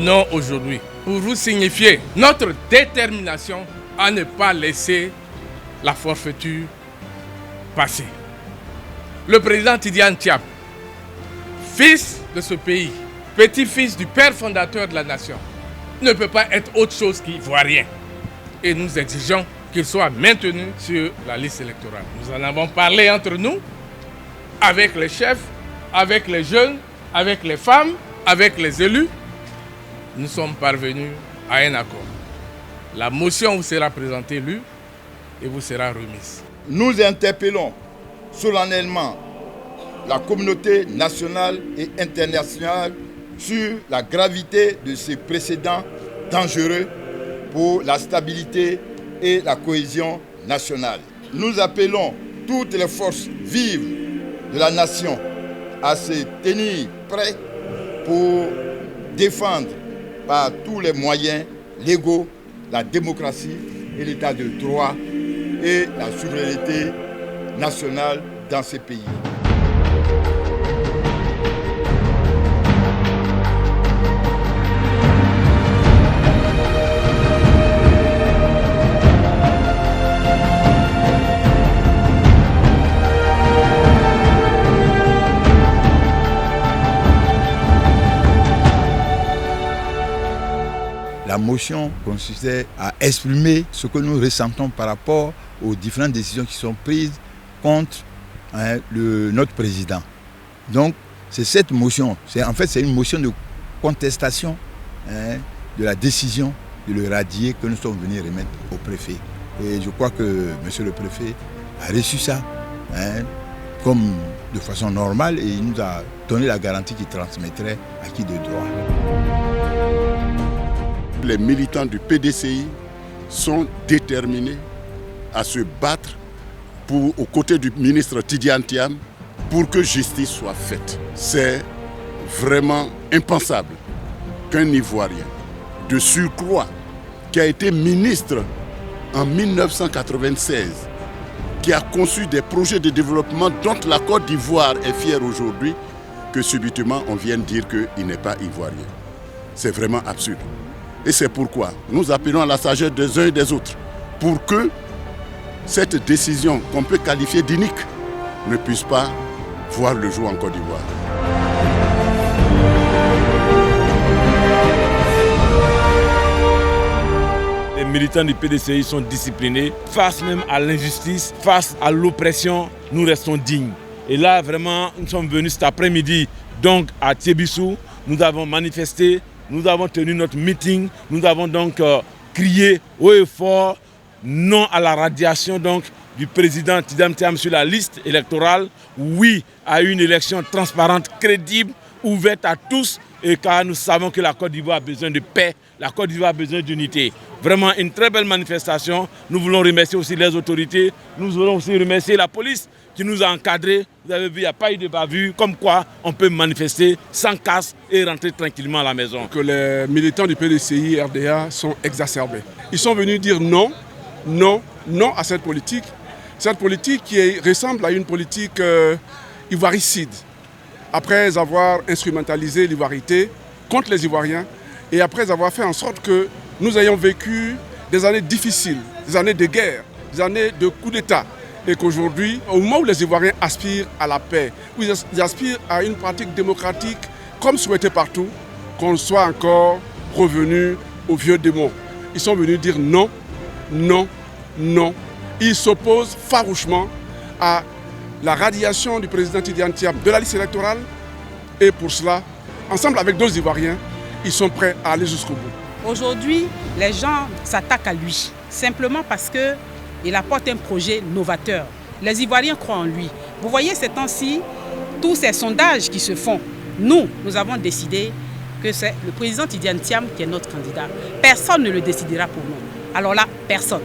venons aujourd'hui pour vous signifier notre détermination à ne pas laisser la forfaiture passer. Le président Tidiane Thiam, fils de ce pays, petit-fils du père fondateur de la nation, ne peut pas être autre chose qu'ivoirien. Et nous exigeons qu'il soit maintenu sur la liste électorale. Nous en avons parlé entre nous, avec les chefs, avec les jeunes, avec les femmes, avec les élus. Nous sommes parvenus à un accord. La motion vous sera présentée, lue, et vous sera remise. Nous interpellons solennellement la communauté nationale et internationale sur la gravité de ces précédents dangereux pour la stabilité et la cohésion nationale. Nous appelons toutes les forces vives de la nation à se tenir prêts pour défendre par tous les moyens légaux la démocratie et l'état de droit et la souveraineté nationale dans ces pays. La motion consistait à exprimer ce que nous ressentons par rapport aux différentes décisions qui sont prises contre notre président. Donc, c'est cette motion, c'est une motion de contestation de la décision de le radier que nous sommes venus remettre au préfet. Et je crois que monsieur le préfet a reçu ça comme de façon normale et il nous a donné la garantie qu'il transmettrait à qui de droit. Les militants du PDCI sont déterminés à se battre aux côtés du ministre Tidiane Thiam pour que justice soit faite. C'est vraiment impensable qu'un Ivoirien de surcroît qui a été ministre en 1996, qui a conçu des projets de développement dont la Côte d'Ivoire est fière aujourd'hui, que subitement on vienne dire qu'il n'est pas ivoirien. C'est vraiment absurde. Et c'est pourquoi nous appelons à la sagesse des uns et des autres pour que cette décision qu'on peut qualifier d'inique ne puisse pas voir le jour en Côte d'Ivoire. Les militants du PDCI sont disciplinés. Face même à l'injustice, face à l'oppression, nous restons dignes. Et là, vraiment, nous sommes venus cet après-midi donc à Tiebissou. Nous avons manifesté. Nous avons tenu notre meeting, nous avons donc crié haut et fort non à la radiation donc, du président Tidiane Thiam sur la liste électorale, oui à une élection transparente, crédible, ouverte à tous, et car nous savons que la Côte d'Ivoire a besoin de paix, la Côte d'Ivoire a besoin d'unité. Vraiment une très belle manifestation. Nous voulons remercier aussi les autorités, nous voulons aussi remercier la police qui nous a encadrés. Vous avez vu, il n'y a pas eu de bavure, comme quoi on peut manifester sans casse et rentrer tranquillement à la maison. Que les militants du PDCI et RDA sont exacerbés. Ils sont venus dire non, non, non à cette politique. Cette politique qui ressemble à une politique ivoiricide. Après avoir instrumentalisé l'ivoirité contre les Ivoiriens et après avoir fait en sorte que nous ayons vécu des années difficiles, des années de guerre, des années de coup d'État. Et qu'aujourd'hui, au moment où les Ivoiriens aspirent à la paix, où ils aspirent à une pratique démocratique comme souhaité partout, qu'on soit encore revenu aux vieux démons. Ils sont venus dire non, non, non. Ils s'opposent farouchement à la radiation du président Tidiane Thiam de la liste électorale. Et pour cela, ensemble avec d'autres Ivoiriens, ils sont prêts à aller jusqu'au bout. Aujourd'hui, les gens s'attaquent à lui, simplement parce que il apporte un projet novateur. Les Ivoiriens croient en lui. Vous voyez ces temps-ci, tous ces sondages qui se font, nous avons décidé que c'est le président Tidiane Thiam qui est notre candidat. Personne ne le décidera pour nous. Alors là, personne.